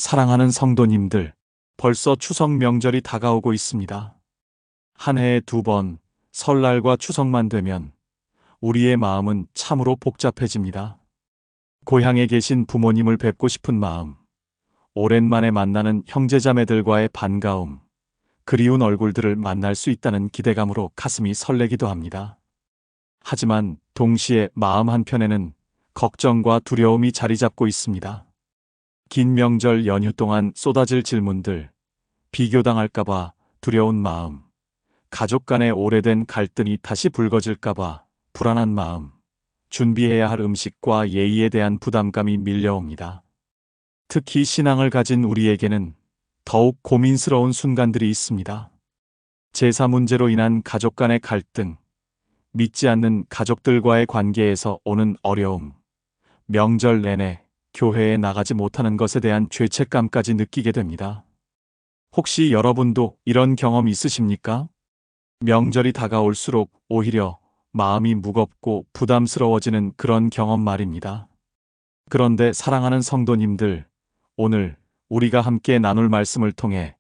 사랑하는 성도님들, 벌써 추석 명절이 다가오고 있습니다. 한 해에 2번, 설날과 추석만 되면 우리의 마음은 참으로 복잡해집니다. 고향에 계신 부모님을 뵙고 싶은 마음, 오랜만에 만나는 형제자매들과의 반가움, 그리운 얼굴들을 만날 수 있다는 기대감으로 가슴이 설레기도 합니다. 하지만 동시에 마음 한편에는 걱정과 두려움이 자리 잡고 있습니다. 긴 명절 연휴 동안 쏟아질 질문들, 비교당할까봐 두려운 마음, 가족 간의 오래된 갈등이 다시 불거질까봐 불안한 마음, 준비해야 할 음식과 예의에 대한 부담감이 밀려옵니다. 특히 신앙을 가진 우리에게는 더욱 고민스러운 순간들이 있습니다. 제사 문제로 인한 가족 간의 갈등, 믿지 않는 가족들과의 관계에서 오는 어려움, 명절 내내 교회에 나가지 못하는 것에 대한 죄책감까지 느끼게 됩니다. 혹시 여러분도 이런 경험 있으십니까? 명절이 다가올수록 오히려 마음이 무겁고 부담스러워지는 그런 경험 말입니다. 그런데 사랑하는 성도님들, 오늘 우리가 함께 나눌 말씀을 통해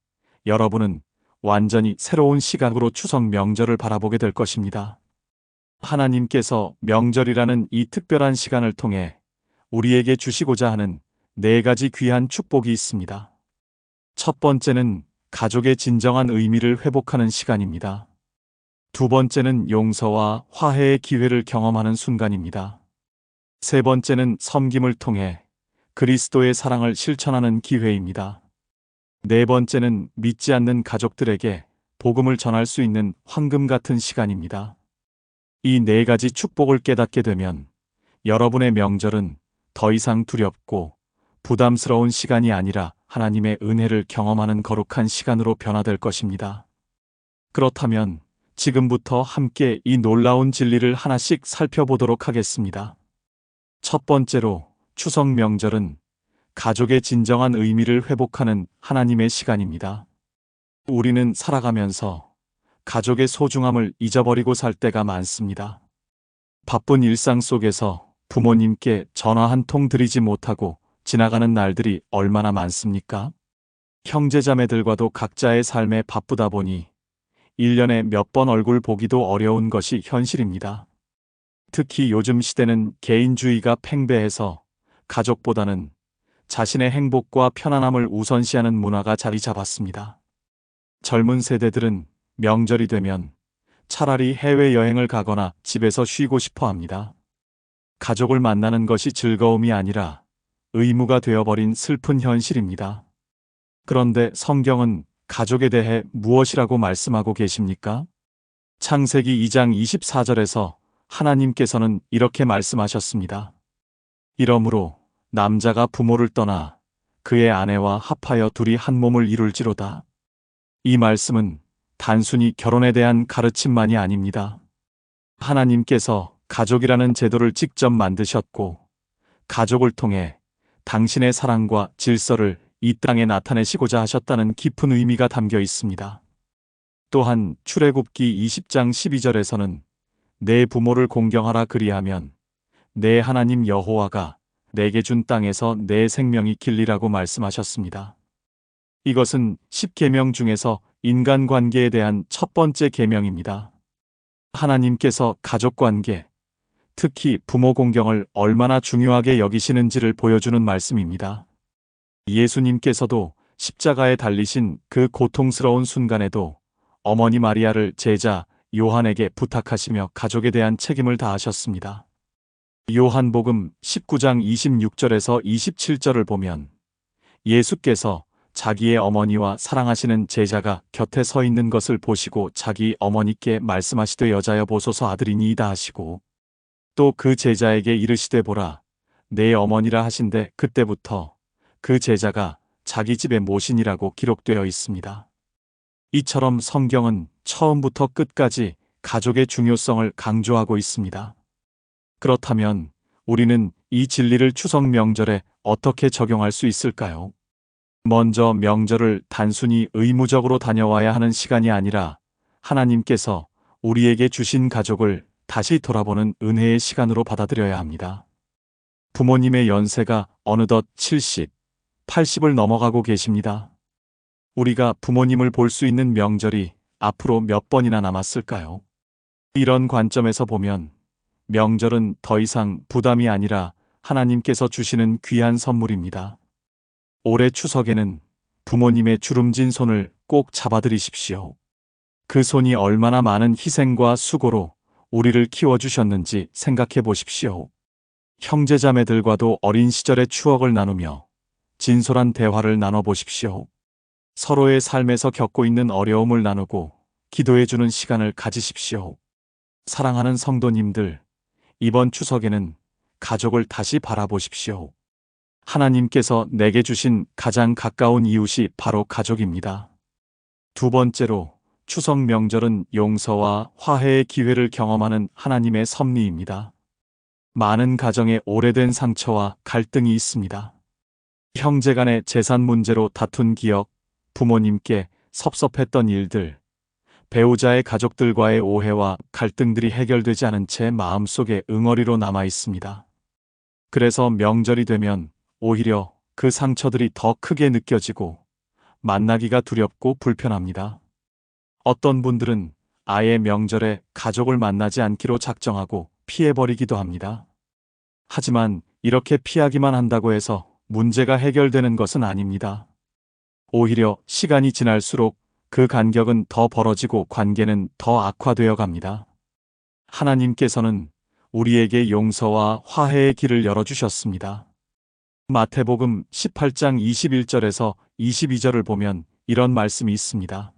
여러분은 완전히 새로운 시각으로 추석 명절을 바라보게 될 것입니다. 하나님께서 명절이라는 이 특별한 시간을 통해 우리에게 주시고자 하는 4가지 귀한 축복이 있습니다. 첫 번째는 가족의 진정한 의미를 회복하는 시간입니다. 두 번째는 용서와 화해의 기회를 경험하는 순간입니다. 세 번째는 섬김을 통해 그리스도의 사랑을 실천하는 기회입니다. 네 번째는 믿지 않는 가족들에게 복음을 전할 수 있는 황금 같은 시간입니다. 이 4가지 축복을 깨닫게 되면 여러분의 명절은 더 이상 두렵고 부담스러운 시간이 아니라 하나님의 은혜를 경험하는 거룩한 시간으로 변화될 것입니다. 그렇다면 지금부터 함께 이 놀라운 진리를 하나씩 살펴보도록 하겠습니다. 첫 번째로, 추석 명절은 가족의 진정한 의미를 회복하는 하나님의 시간입니다. 우리는 살아가면서 가족의 소중함을 잊어버리고 살 때가 많습니다. 바쁜 일상 속에서 부모님께 전화 한 통 드리지 못하고 지나가는 날들이 얼마나 많습니까? 형제자매들과도 각자의 삶에 바쁘다 보니 1년에 몇 번 얼굴 보기도 어려운 것이 현실입니다. 특히 요즘 시대는 개인주의가 팽배해서 가족보다는 자신의 행복과 편안함을 우선시하는 문화가 자리 잡았습니다. 젊은 세대들은 명절이 되면 차라리 해외여행을 가거나 집에서 쉬고 싶어 합니다. 가족을 만나는 것이 즐거움이 아니라 의무가 되어버린 슬픈 현실입니다. 그런데 성경은 가족에 대해 무엇이라고 말씀하고 계십니까? 창세기 2장 24절에서 하나님께서는 이렇게 말씀하셨습니다. 이러므로 남자가 부모를 떠나 그의 아내와 합하여 둘이 한 몸을 이룰지로다. 이 말씀은 단순히 결혼에 대한 가르침만이 아닙니다. 하나님께서 가족이라는 제도를 직접 만드셨고 가족을 통해 당신의 사랑과 질서를 이 땅에 나타내시고자 하셨다는 깊은 의미가 담겨 있습니다. 또한 출애굽기 20장 12절에서는 내 부모를 공경하라 그리하면 내 하나님 여호와가 내게 준 땅에서 내 생명이 길리라고 말씀하셨습니다. 이것은 10계명 중에서 인간관계에 대한 첫 번째 계명입니다. 하나님께서 가족관계, 특히 부모 공경을 얼마나 중요하게 여기시는지를 보여주는 말씀입니다. 예수님께서도 십자가에 달리신 그 고통스러운 순간에도 어머니 마리아를 제자 요한에게 부탁하시며 가족에 대한 책임을 다하셨습니다. 요한복음 19장 26절에서 27절을 보면 예수께서 자기의 어머니와 사랑하시는 제자가 곁에 서 있는 것을 보시고 자기 어머니께 말씀하시되 여자여 보소서 아들이니이다 하시고 또 그 제자에게 이르시되 보라 내 어머니라 하신데 그때부터 그 제자가 자기 집의 모신이라고 기록되어 있습니다. 이처럼 성경은 처음부터 끝까지 가족의 중요성을 강조하고 있습니다. 그렇다면 우리는 이 진리를 추석 명절에 어떻게 적용할 수 있을까요? 먼저 명절을 단순히 의무적으로 다녀와야 하는 시간이 아니라 하나님께서 우리에게 주신 가족을 다시 돌아보는 은혜의 시간으로 받아들여야 합니다. 부모님의 연세가 어느덧 70, 80을 넘어가고 계십니다. 우리가 부모님을 볼 수 있는 명절이 앞으로 몇 번이나 남았을까요? 이런 관점에서 보면 명절은 더 이상 부담이 아니라 하나님께서 주시는 귀한 선물입니다. 올해 추석에는 부모님의 주름진 손을 꼭 잡아드리십시오. 그 손이 얼마나 많은 희생과 수고로 우리를 키워주셨는지 생각해 보십시오. 형제자매들과도 어린 시절의 추억을 나누며 진솔한 대화를 나눠보십시오. 서로의 삶에서 겪고 있는 어려움을 나누고 기도해주는 시간을 가지십시오. 사랑하는 성도님들, 이번 추석에는 가족을 다시 바라보십시오. 하나님께서 내게 주신 가장 가까운 이웃이 바로 가족입니다. 두 번째로, 추석 명절은 용서와 화해의 기회를 경험하는 하나님의 섭리입니다. 많은 가정에 오래된 상처와 갈등이 있습니다. 형제 간의 재산 문제로 다툰 기억, 부모님께 섭섭했던 일들, 배우자의 가족들과의 오해와 갈등들이 해결되지 않은 채 마음속에 응어리로 남아 있습니다. 그래서 명절이 되면 오히려 그 상처들이 더 크게 느껴지고 만나기가 두렵고 불편합니다. 어떤 분들은 아예 명절에 가족을 만나지 않기로 작정하고 피해버리기도 합니다. 하지만 이렇게 피하기만 한다고 해서 문제가 해결되는 것은 아닙니다. 오히려 시간이 지날수록 그 간격은 더 벌어지고 관계는 더 악화되어 갑니다. 하나님께서는 우리에게 용서와 화해의 길을 열어주셨습니다. 마태복음 18장 21절에서 22절을 보면 이런 말씀이 있습니다.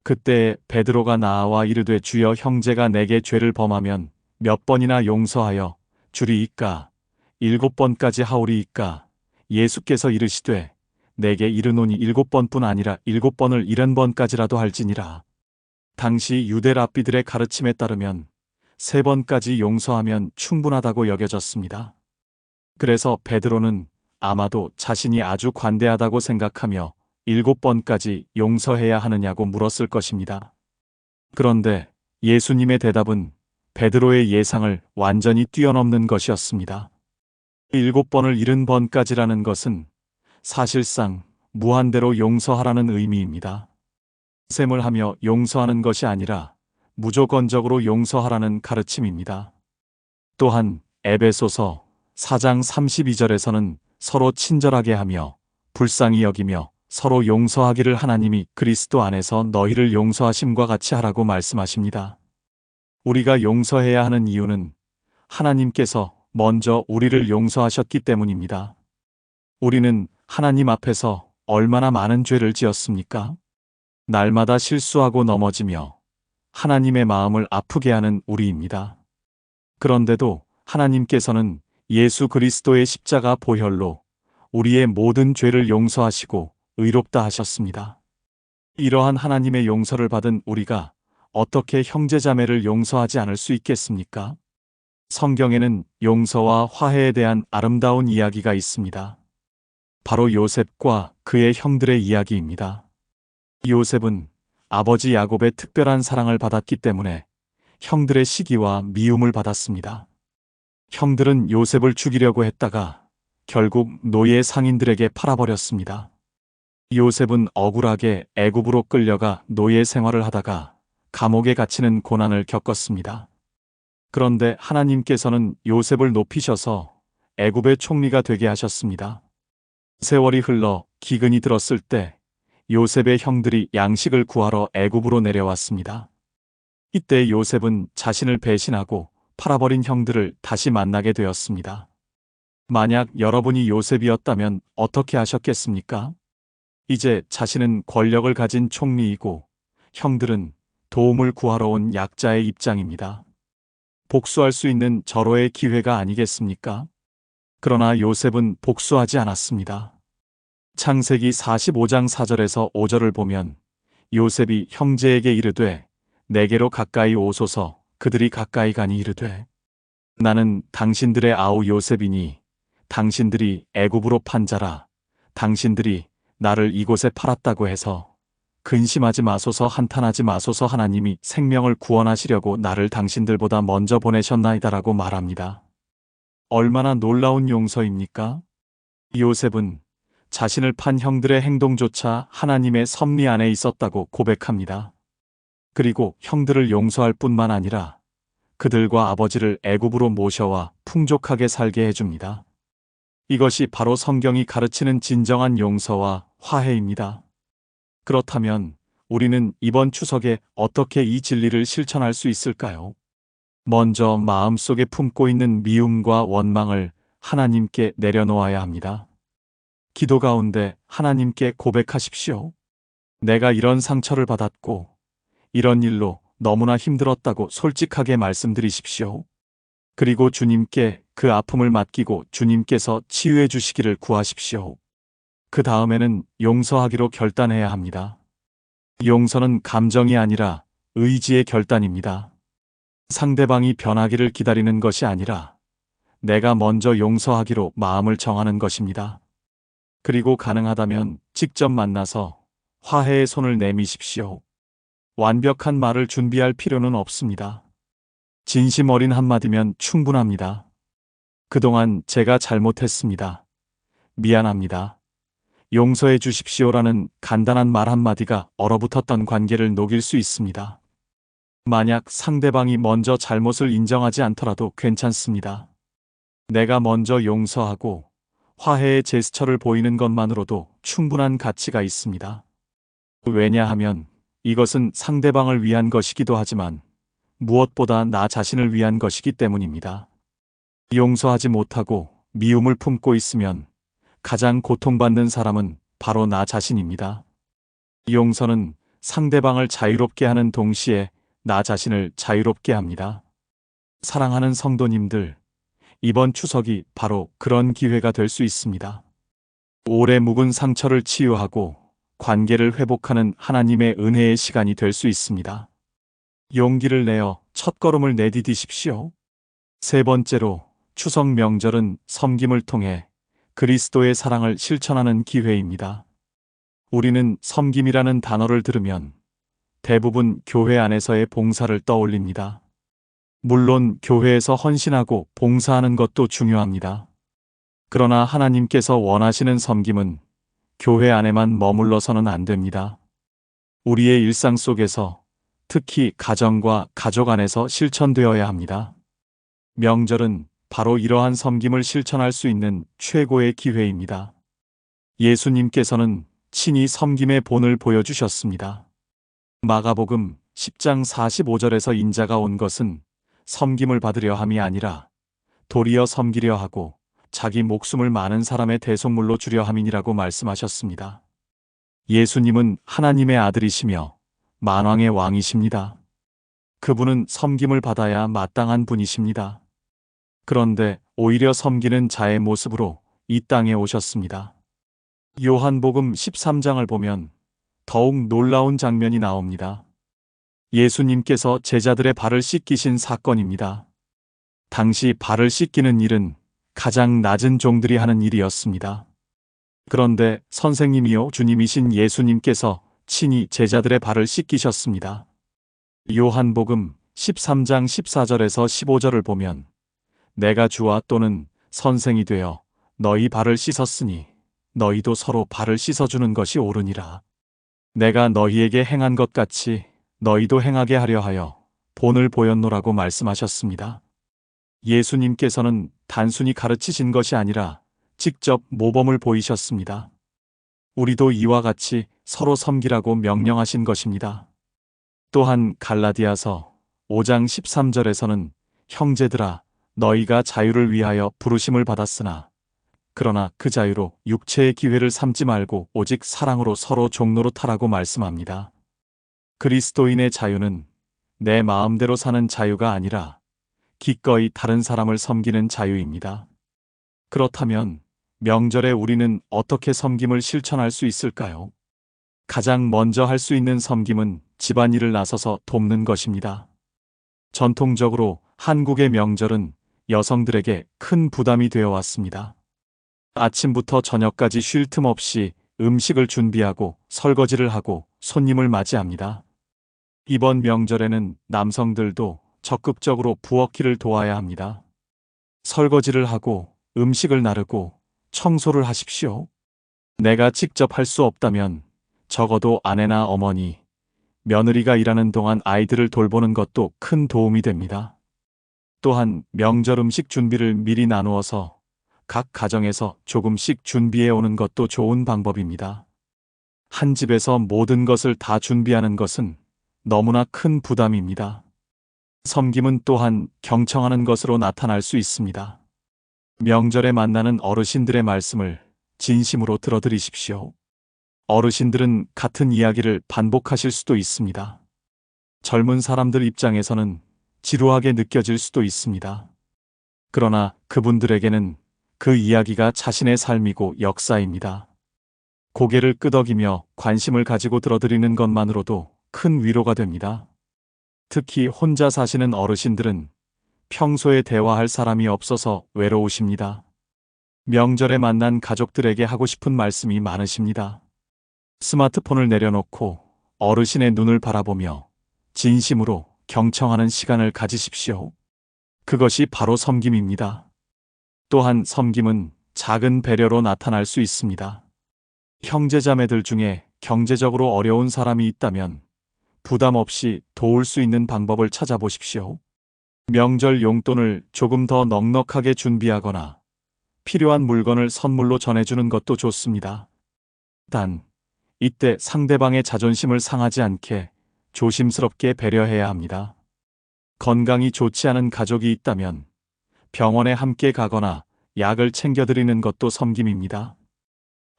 그때 베드로가 나와 이르되 주여 형제가 내게 죄를 범하면 몇 번이나 용서하여 주리이까 7번까지 하오리이까 예수께서 이르시되 내게 이르노니 7번뿐 아니라 7번을 70번까지라도 할지니라. 당시 유대 랍비들의 가르침에 따르면 3번까지 용서하면 충분하다고 여겨졌습니다. 그래서 베드로는 아마도 자신이 아주 관대하다고 생각하며 7번까지 용서해야 하느냐고 물었을 것입니다. 그런데 예수님의 대답은 베드로의 예상을 완전히 뛰어넘는 것이었습니다. 7번을 70번까지라는 것은 사실상 무한대로 용서하라는 의미입니다. 셈을 하며 용서하는 것이 아니라 무조건적으로 용서하라는 가르침입니다. 또한 에베소서 4장 32절에서는 서로 친절하게 하며 불쌍히 여기며 서로 용서하기를 하나님이 그리스도 안에서 너희를 용서하심과 같이 하라고 말씀하십니다. 우리가 용서해야 하는 이유는 하나님께서 먼저 우리를 용서하셨기 때문입니다. 우리는 하나님 앞에서 얼마나 많은 죄를 지었습니까? 날마다 실수하고 넘어지며 하나님의 마음을 아프게 하는 우리입니다. 그런데도 하나님께서는 예수 그리스도의 십자가 보혈로 우리의 모든 죄를 용서하시고 의롭다 하셨습니다. 이러한 하나님의 용서를 받은 우리가 어떻게 형제자매를 용서하지 않을 수 있겠습니까? 성경에는 용서와 화해에 대한 아름다운 이야기가 있습니다. 바로 요셉과 그의 형들의 이야기입니다. 요셉은 아버지 야곱의 특별한 사랑을 받았기 때문에 형들의 시기와 미움을 받았습니다. 형들은 요셉을 죽이려고 했다가 결국 노예 상인들에게 팔아버렸습니다. 요셉은 억울하게 애굽으로 끌려가 노예 생활을 하다가 감옥에 갇히는 고난을 겪었습니다. 그런데 하나님께서는 요셉을 높이셔서 애굽의 총리가 되게 하셨습니다. 세월이 흘러 기근이 들었을 때 요셉의 형들이 양식을 구하러 애굽으로 내려왔습니다. 이때 요셉은 자신을 배신하고 팔아버린 형들을 다시 만나게 되었습니다. 만약 여러분이 요셉이었다면 어떻게 하셨겠습니까? 이제 자신은 권력을 가진 총리이고 형들은 도움을 구하러 온 약자의 입장입니다. 복수할 수 있는 절호의 기회가 아니겠습니까? 그러나 요셉은 복수하지 않았습니다. 창세기 45장 4절에서 5절을 보면 요셉이 형제에게 이르되 내게로 가까이 오소서. 그들이 가까이 가니 이르되 나는 당신들의 아우 요셉이니 당신들이 애굽으로 판 자라. 당신들이 나를 이곳에 팔았다고 해서 근심하지 마소서, 한탄하지 마소서. 하나님이 생명을 구원하시려고 나를 당신들보다 먼저 보내셨나이다라고 말합니다. 얼마나 놀라운 용서입니까? 요셉은 자신을 판 형들의 행동조차 하나님의 섭리 안에 있었다고 고백합니다. 그리고 형들을 용서할 뿐만 아니라 그들과 아버지를 애굽으로 모셔와 풍족하게 살게 해줍니다. 이것이 바로 성경이 가르치는 진정한 용서와 화해입니다. 그렇다면 우리는 이번 추석에 어떻게 이 진리를 실천할 수 있을까요? 먼저 마음속에 품고 있는 미움과 원망을 하나님께 내려놓아야 합니다. 기도 가운데 하나님께 고백하십시오. 내가 이런 상처를 받았고 이런 일로 너무나 힘들었다고 솔직하게 말씀드리십시오. 그리고 주님께 그 아픔을 맡기고 주님께서 치유해 주시기를 구하십시오. 그 다음에는 용서하기로 결단해야 합니다. 용서는 감정이 아니라 의지의 결단입니다. 상대방이 변하기를 기다리는 것이 아니라 내가 먼저 용서하기로 마음을 정하는 것입니다. 그리고 가능하다면 직접 만나서 화해의 손을 내미십시오. 완벽한 말을 준비할 필요는 없습니다. 진심 어린 한마디면 충분합니다. 그동안 제가 잘못했습니다. 미안합니다. 용서해 주십시오라는 간단한 말 한마디가 얼어붙었던 관계를 녹일 수 있습니다. 만약 상대방이 먼저 잘못을 인정하지 않더라도 괜찮습니다. 내가 먼저 용서하고 화해의 제스처를 보이는 것만으로도 충분한 가치가 있습니다. 왜냐하면 이것은 상대방을 위한 것이기도 하지만 무엇보다 나 자신을 위한 것이기 때문입니다. 용서하지 못하고 미움을 품고 있으면 가장 고통받는 사람은 바로 나 자신입니다. 용서는 상대방을 자유롭게 하는 동시에 나 자신을 자유롭게 합니다. 사랑하는 성도님들, 이번 추석이 바로 그런 기회가 될 수 있습니다. 오래 묵은 상처를 치유하고 관계를 회복하는 하나님의 은혜의 시간이 될 수 있습니다. 용기를 내어 첫걸음을 내디디십시오. 세 번째로, 추석 명절은 섬김을 통해 그리스도의 사랑을 실천하는 기회입니다. 우리는 섬김이라는 단어를 들으면 대부분 교회 안에서의 봉사를 떠올립니다. 물론 교회에서 헌신하고 봉사하는 것도 중요합니다. 그러나 하나님께서 원하시는 섬김은 교회 안에만 머물러서는 안 됩니다. 우리의 일상 속에서, 특히 가정과 가족 안에서 실천되어야 합니다. 명절은 바로 이러한 섬김을 실천할 수 있는 최고의 기회입니다. 예수님께서는 친히 섬김의 본을 보여주셨습니다. 마가복음 10장 45절에서 인자가 온 것은 섬김을 받으려 함이 아니라 도리어 섬기려 하고 자기 목숨을 많은 사람의 대속물로 주려 함이니라고 말씀하셨습니다. 예수님은 하나님의 아들이시며 만왕의 왕이십니다. 그분은 섬김을 받아야 마땅한 분이십니다. 그런데 오히려 섬기는 자의 모습으로 이 땅에 오셨습니다. 요한복음 13장을 보면 더욱 놀라운 장면이 나옵니다. 예수님께서 제자들의 발을 씻기신 사건입니다. 당시 발을 씻기는 일은 가장 낮은 종들이 하는 일이었습니다. 그런데 선생님이요 주님이신 예수님께서 친히 제자들의 발을 씻기셨습니다. 요한복음 13장 14절에서 15절을 보면 내가 주와 또는 선생이 되어 너희 발을 씻었으니 너희도 서로 발을 씻어주는 것이 옳으니라. 내가 너희에게 행한 것 같이 너희도 행하게 하려 하여 본을 보였노라고 말씀하셨습니다. 예수님께서는 단순히 가르치신 것이 아니라 직접 모범을 보이셨습니다. 우리도 이와 같이 서로 섬기라고 명령하신 것입니다. 또한 갈라디아서 5장 13절에서는 형제들아 너희가 자유를 위하여 부르심을 받았으나 그러나 그 자유로 육체의 기회를 삼지 말고 오직 사랑으로 서로 종노릇하라고 말씀합니다. 그리스도인의 자유는 내 마음대로 사는 자유가 아니라 기꺼이 다른 사람을 섬기는 자유입니다. 그렇다면 명절에 우리는 어떻게 섬김을 실천할 수 있을까요? 가장 먼저 할 수 있는 섬김은 집안일을 나서서 돕는 것입니다. 전통적으로 한국의 명절은 여성들에게 큰 부담이 되어 왔습니다. 아침부터 저녁까지 쉴 틈 없이 음식을 준비하고 설거지를 하고 손님을 맞이합니다. 이번 명절에는 남성들도 적극적으로 부엌일을 도와야 합니다. 설거지를 하고 음식을 나르고 청소를 하십시오. 내가 직접 할 수 없다면 적어도 아내나 어머니, 며느리가 일하는 동안 아이들을 돌보는 것도 큰 도움이 됩니다. 또한 명절 음식 준비를 미리 나누어서 각 가정에서 조금씩 준비해 오는 것도 좋은 방법입니다. 한 집에서 모든 것을 다 준비하는 것은 너무나 큰 부담입니다. 섬김은 또한 경청하는 것으로 나타날 수 있습니다. 명절에 만나는 어르신들의 말씀을 진심으로 들어드리십시오. 어르신들은 같은 이야기를 반복하실 수도 있습니다. 젊은 사람들 입장에서는 지루하게 느껴질 수도 있습니다. 그러나 그분들에게는 그 이야기가 자신의 삶이고 역사입니다. 고개를 끄덕이며 관심을 가지고 들어드리는 것만으로도 큰 위로가 됩니다. 특히 혼자 사시는 어르신들은 평소에 대화할 사람이 없어서 외로우십니다. 명절에 만난 가족들에게 하고 싶은 말씀이 많으십니다. 스마트폰을 내려놓고 어르신의 눈을 바라보며 진심으로 경청하는 시간을 가지십시오. 그것이 바로 섬김입니다. 또한 섬김은 작은 배려로 나타날 수 있습니다. 형제자매들 중에 경제적으로 어려운 사람이 있다면 부담 없이 도울 수 있는 방법을 찾아보십시오. 명절 용돈을 조금 더 넉넉하게 준비하거나 필요한 물건을 선물로 전해주는 것도 좋습니다. 단, 이때 상대방의 자존심을 상하지 않게 조심스럽게 배려해야 합니다. 건강이 좋지 않은 가족이 있다면 병원에 함께 가거나 약을 챙겨드리는 것도 섬김입니다.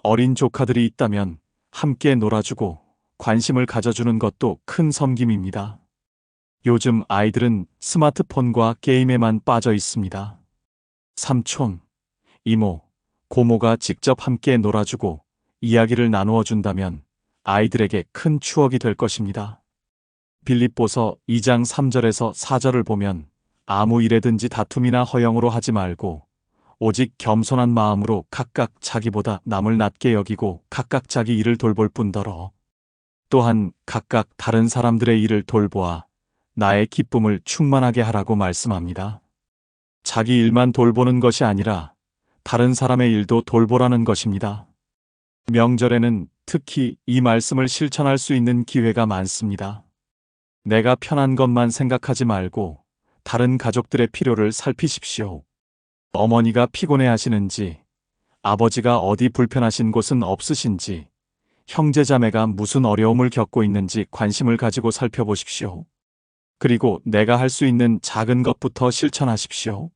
어린 조카들이 있다면 함께 놀아주고 관심을 가져주는 것도 큰 섬김입니다. 요즘 아이들은 스마트폰과 게임에만 빠져 있습니다. 삼촌, 이모, 고모가 직접 함께 놀아주고 이야기를 나누어 준다면 아이들에게 큰 추억이 될 것입니다. 빌립보서 2장 3절에서 4절을 보면 아무 일에든지 다툼이나 허영으로 하지 말고 오직 겸손한 마음으로 각각 자기보다 남을 낮게 여기고 각각 자기 일을 돌볼 뿐더러 또한 각각 다른 사람들의 일을 돌보아 나의 기쁨을 충만하게 하라고 말씀합니다. 자기 일만 돌보는 것이 아니라 다른 사람의 일도 돌보라는 것입니다. 명절에는 특히 이 말씀을 실천할 수 있는 기회가 많습니다. 내가 편한 것만 생각하지 말고 다른 가족들의 필요를 살피십시오. 어머니가 피곤해 하시는지, 아버지가 어디 불편하신 곳은 없으신지, 형제자매가 무슨 어려움을 겪고 있는지 관심을 가지고 살펴보십시오. 그리고 내가 할 수 있는 작은 것부터 실천하십시오.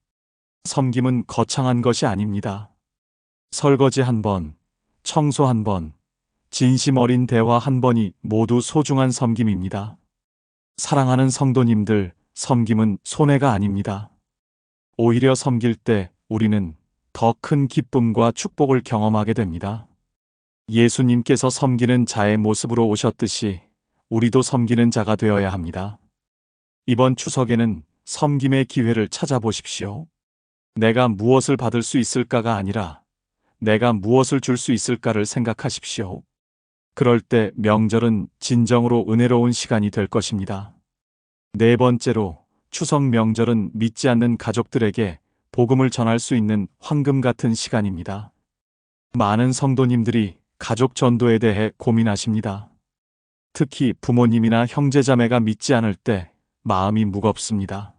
섬김은 거창한 것이 아닙니다. 설거지 한 번, 청소 한 번, 진심 어린 대화 한 번이 모두 소중한 섬김입니다. 사랑하는 성도님들, 섬김은 손해가 아닙니다. 오히려 섬길 때 우리는 더 큰 기쁨과 축복을 경험하게 됩니다. 예수님께서 섬기는 자의 모습으로 오셨듯이 우리도 섬기는 자가 되어야 합니다. 이번 추석에는 섬김의 기회를 찾아보십시오. 내가 무엇을 받을 수 있을까가 아니라 내가 무엇을 줄 수 있을까를 생각하십시오. 그럴 때 명절은 진정으로 은혜로운 시간이 될 것입니다. 네 번째로 추석 명절은 믿지 않는 가족들에게 복음을 전할 수 있는 황금 같은 시간입니다. 많은 성도님들이 가족 전도에 대해 고민하십니다. 특히 부모님이나 형제자매가 믿지 않을 때 마음이 무겁습니다.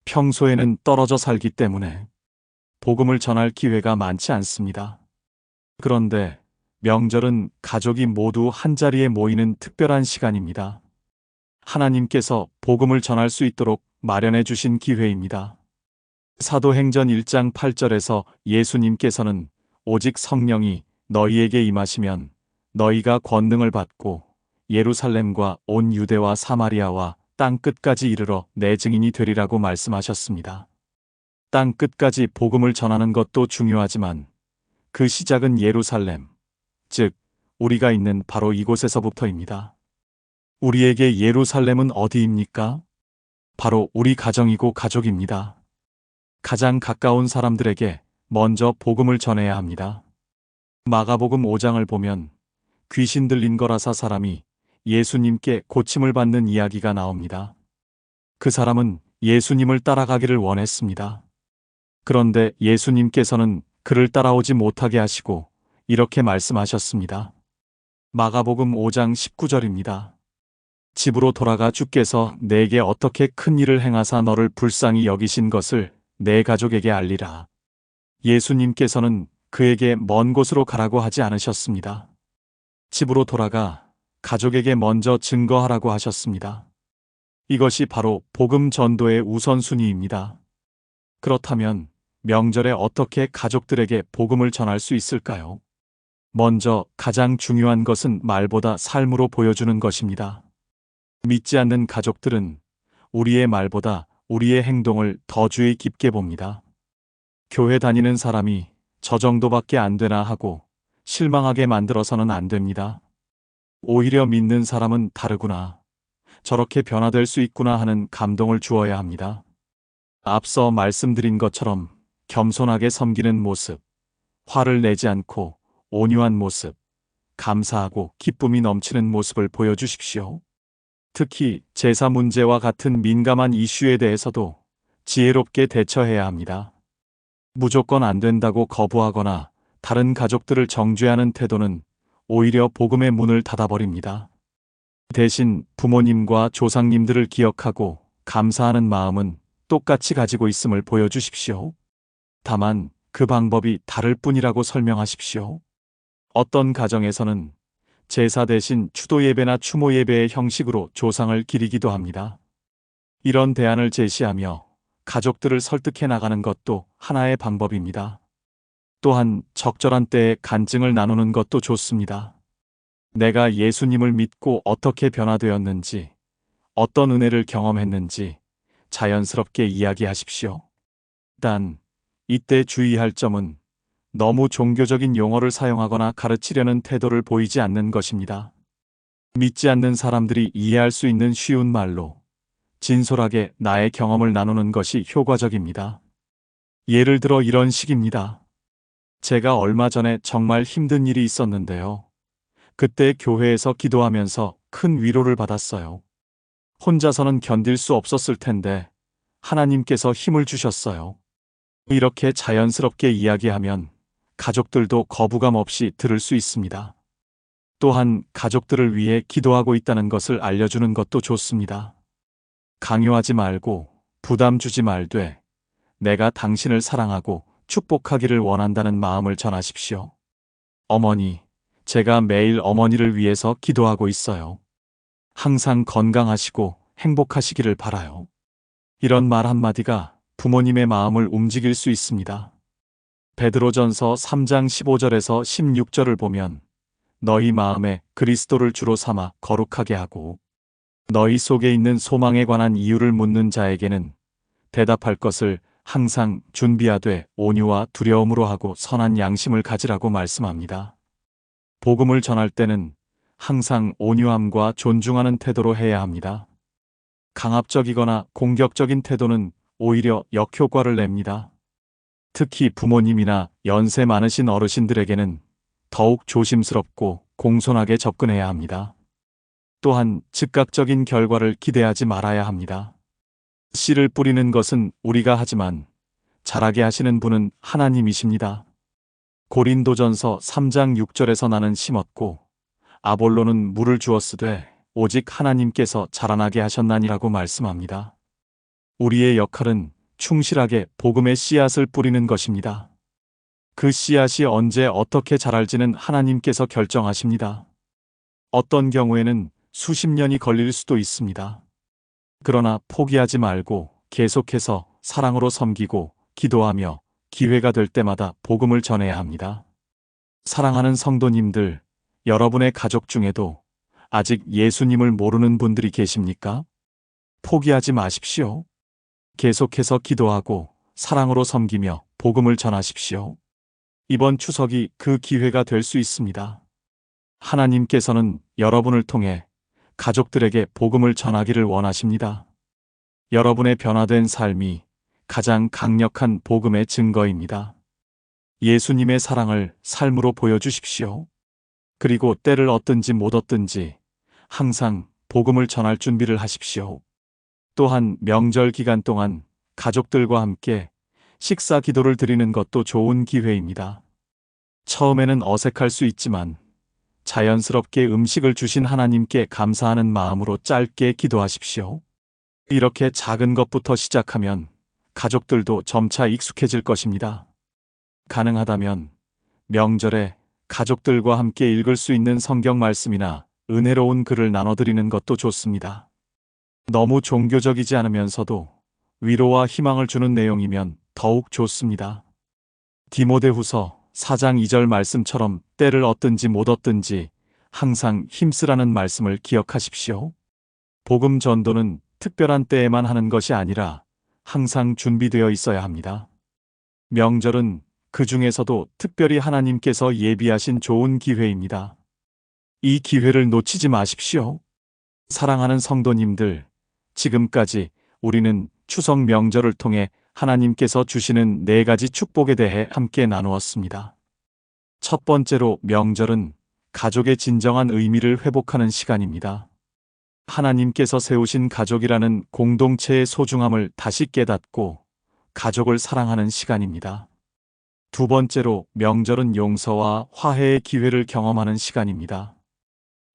평소에는 떨어져 살기 때문에 복음을 전할 기회가 많지 않습니다. 그런데 명절은 가족이 모두 한자리에 모이는 특별한 시간입니다. 하나님께서 복음을 전할 수 있도록 마련해 주신 기회입니다. 사도행전 1장 8절에서 예수님께서는 오직 성령이 너희에게 임하시면 너희가 권능을 받고 예루살렘과 온 유대와 사마리아와 땅 끝까지 이르러 내 증인이 되리라고 말씀하셨습니다. 땅 끝까지 복음을 전하는 것도 중요하지만 그 시작은 예루살렘, 즉 우리가 있는 바로 이곳에서부터입니다. 우리에게 예루살렘은 어디입니까? 바로 우리 가정이고 가족입니다. 가장 가까운 사람들에게 먼저 복음을 전해야 합니다. 마가복음 5장을 보면 귀신 들린 거라사 사람이 예수님께 고침을 받는 이야기가 나옵니다. 그 사람은 예수님을 따라가기를 원했습니다. 그런데 예수님께서는 그를 따라오지 못하게 하시고 이렇게 말씀하셨습니다. 마가복음 5장 19절입니다. 집으로 돌아가 주께서 내게 어떻게 큰 일을 행하사 너를 불쌍히 여기신 것을 내 가족에게 알리라. 예수님께서는 그에게 먼 곳으로 가라고 하지 않으셨습니다. 집으로 돌아가 가족에게 먼저 증거하라고 하셨습니다. 이것이 바로 복음 전도의 우선순위입니다. 그렇다면 명절에 어떻게 가족들에게 복음을 전할 수 있을까요? 먼저 가장 중요한 것은 말보다 삶으로 보여주는 것입니다. 믿지 않는 가족들은 우리의 말보다 우리의 행동을 더 주의 깊게 봅니다. 교회 다니는 사람이 저 정도밖에 안 되나 하고 실망하게 만들어서는 안 됩니다. 오히려 믿는 사람은 다르구나, 저렇게 변화될 수 있구나 하는 감동을 주어야 합니다. 앞서 말씀드린 것처럼 겸손하게 섬기는 모습, 화를 내지 않고 온유한 모습, 감사하고 기쁨이 넘치는 모습을 보여주십시오. 특히 제사 문제와 같은 민감한 이슈에 대해서도 지혜롭게 대처해야 합니다. 무조건 안 된다고 거부하거나 다른 가족들을 정죄하는 태도는 오히려 복음의 문을 닫아버립니다. 대신 부모님과 조상님들을 기억하고 감사하는 마음은 똑같이 가지고 있음을 보여주십시오. 다만 그 방법이 다를 뿐이라고 설명하십시오. 어떤 가정에서는 제사 대신 추도 예배나 추모 예배의 형식으로 조상을 기리기도 합니다. 이런 대안을 제시하며 가족들을 설득해 나가는 것도 하나의 방법입니다. 또한 적절한 때에 간증을 나누는 것도 좋습니다. 내가 예수님을 믿고 어떻게 변화되었는지, 어떤 은혜를 경험했는지 자연스럽게 이야기하십시오. 단, 이때 주의할 점은 너무 종교적인 용어를 사용하거나 가르치려는 태도를 보이지 않는 것입니다. 믿지 않는 사람들이 이해할 수 있는 쉬운 말로 진솔하게 나의 경험을 나누는 것이 효과적입니다. 예를 들어 이런 식입니다. 제가 얼마 전에 정말 힘든 일이 있었는데요. 그때 교회에서 기도하면서 큰 위로를 받았어요. 혼자서는 견딜 수 없었을 텐데 하나님께서 힘을 주셨어요. 이렇게 자연스럽게 이야기하면 가족들도 거부감 없이 들을 수 있습니다. 또한 가족들을 위해 기도하고 있다는 것을 알려주는 것도 좋습니다. 강요하지 말고 부담 주지 말되 내가 당신을 사랑하고 축복하기를 원한다는 마음을 전하십시오. 어머니, 제가 매일 어머니를 위해서 기도하고 있어요. 항상 건강하시고 행복하시기를 바라요. 이런 말 한마디가 부모님의 마음을 움직일 수 있습니다. 베드로전서 3장 15절에서 16절을 보면 너희 마음에 그리스도를 주로 삼아 거룩하게 하고 너희 속에 있는 소망에 관한 이유를 묻는 자에게는 대답할 것을 항상 준비하되 온유와 두려움으로 하고 선한 양심을 가지라고 말씀합니다. 복음을 전할 때는 항상 온유함과 존중하는 태도로 해야 합니다. 강압적이거나 공격적인 태도는 오히려 역효과를 냅니다. 특히 부모님이나 연세 많으신 어르신들에게는 더욱 조심스럽고 공손하게 접근해야 합니다. 또한 즉각적인 결과를 기대하지 말아야 합니다. 씨를 뿌리는 것은 우리가 하지만 자라게 하시는 분은 하나님이십니다. 고린도전서 3장 6절에서 나는 심었고 아볼로는 물을 주었으되 오직 하나님께서 자라나게 하셨나니라고 말씀합니다. 우리의 역할은 충실하게 복음의 씨앗을 뿌리는 것입니다. 그 씨앗이 언제 어떻게 자랄지는 하나님께서 결정하십니다. 어떤 경우에는 수십 년이 걸릴 수도 있습니다. 그러나 포기하지 말고 계속해서 사랑으로 섬기고 기도하며 기회가 될 때마다 복음을 전해야 합니다. 사랑하는 성도님들, 여러분의 가족 중에도 아직 예수님을 모르는 분들이 계십니까? 포기하지 마십시오. 계속해서 기도하고 사랑으로 섬기며 복음을 전하십시오. 이번 추석이 그 기회가 될 수 있습니다. 하나님께서는 여러분을 통해 가족들에게 복음을 전하기를 원하십니다. 여러분의 변화된 삶이 가장 강력한 복음의 증거입니다. 예수님의 사랑을 삶으로 보여주십시오. 그리고 때를 얻든지 못 얻든지 항상 복음을 전할 준비를 하십시오. 또한 명절 기간 동안 가족들과 함께 식사 기도를 드리는 것도 좋은 기회입니다. 처음에는 어색할 수 있지만 자연스럽게 음식을 주신 하나님께 감사하는 마음으로 짧게 기도하십시오. 이렇게 작은 것부터 시작하면 가족들도 점차 익숙해질 것입니다. 가능하다면 명절에 가족들과 함께 읽을 수 있는 성경 말씀이나 은혜로운 글을 나눠드리는 것도 좋습니다. 너무 종교적이지 않으면서도 위로와 희망을 주는 내용이면 더욱 좋습니다. 디모데후서 4장 2절 말씀처럼 때를 얻든지 못 얻든지 항상 힘쓰라는 말씀을 기억하십시오. 복음 전도는 특별한 때에만 하는 것이 아니라 항상 준비되어 있어야 합니다. 명절은 그 중에서도 특별히 하나님께서 예비하신 좋은 기회입니다. 이 기회를 놓치지 마십시오. 사랑하는 성도님들, 지금까지 우리는 추석 명절을 통해 하나님께서 주시는 4가지 축복에 대해 함께 나누었습니다. 첫 번째로 명절은 가족의 진정한 의미를 회복하는 시간입니다. 하나님께서 세우신 가족이라는 공동체의 소중함을 다시 깨닫고 가족을 사랑하는 시간입니다. 두 번째로 명절은 용서와 화해의 기회를 경험하는 시간입니다.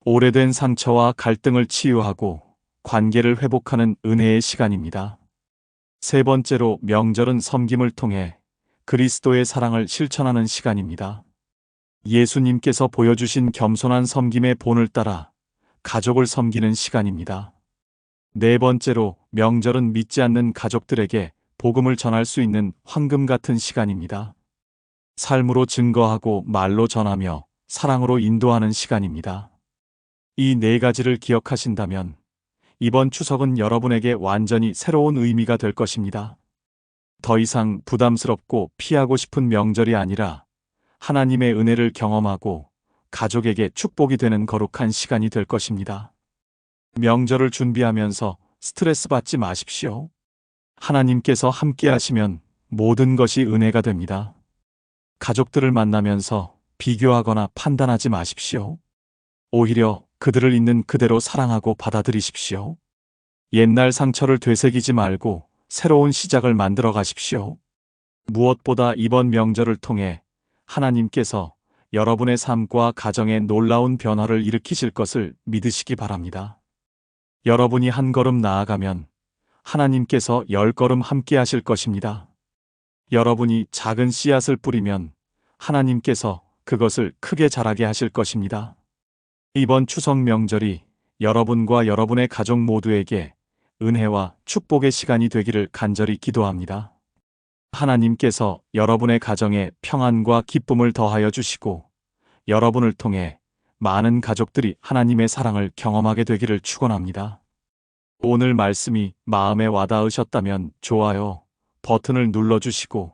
오래된 상처와 갈등을 치유하고 관계를 회복하는 은혜의 시간입니다. 세 번째로 명절은 섬김을 통해 그리스도의 사랑을 실천하는 시간입니다. 예수님께서 보여주신 겸손한 섬김의 본을 따라 가족을 섬기는 시간입니다. 네 번째로 명절은 믿지 않는 가족들에게 복음을 전할 수 있는 황금 같은 시간입니다. 삶으로 증거하고 말로 전하며 사랑으로 인도하는 시간입니다. 이 4가지를 기억하신다면 이번 추석은 여러분에게 완전히 새로운 의미가 될 것입니다. 더 이상 부담스럽고 피하고 싶은 명절이 아니라 하나님의 은혜를 경험하고 가족에게 축복이 되는 거룩한 시간이 될 것입니다. 명절을 준비하면서 스트레스 받지 마십시오. 하나님께서 함께 하시면 모든 것이 은혜가 됩니다. 가족들을 만나면서 비교하거나 판단하지 마십시오. 오히려 그들을 있는 그대로 사랑하고 받아들이십시오. 옛날 상처를 되새기지 말고 새로운 시작을 만들어 가십시오. 무엇보다 이번 명절을 통해 하나님께서 여러분의 삶과 가정에 놀라운 변화를 일으키실 것을 믿으시기 바랍니다. 여러분이 한 걸음 나아가면 하나님께서 10걸음 함께 하실 것입니다. 여러분이 작은 씨앗을 뿌리면 하나님께서 그것을 크게 자라게 하실 것입니다. 이번 추석 명절이 여러분과 여러분의 가족 모두에게 은혜와 축복의 시간이 되기를 간절히 기도합니다. 하나님께서 여러분의 가정에 평안과 기쁨을 더하여 주시고 여러분을 통해 많은 가족들이 하나님의 사랑을 경험하게 되기를 축원합니다. 오늘 말씀이 마음에 와닿으셨다면 좋아요 버튼을 눌러주시고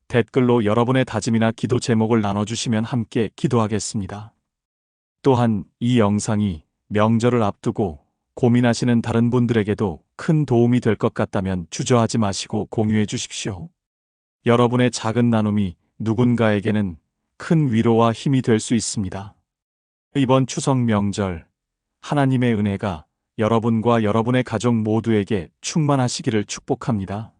댓글로 여러분의 다짐이나 기도 제목을 나눠주시면 함께 기도하겠습니다. 또한 이 영상이 명절을 앞두고 고민하시는 다른 분들에게도 큰 도움이 될 것 같다면 주저하지 마시고 공유해 주십시오. 여러분의 작은 나눔이 누군가에게는 큰 위로와 힘이 될 수 있습니다. 이번 추석 명절 하나님의 은혜가 여러분과 여러분의 가족 모두에게 충만하시기를 축복합니다.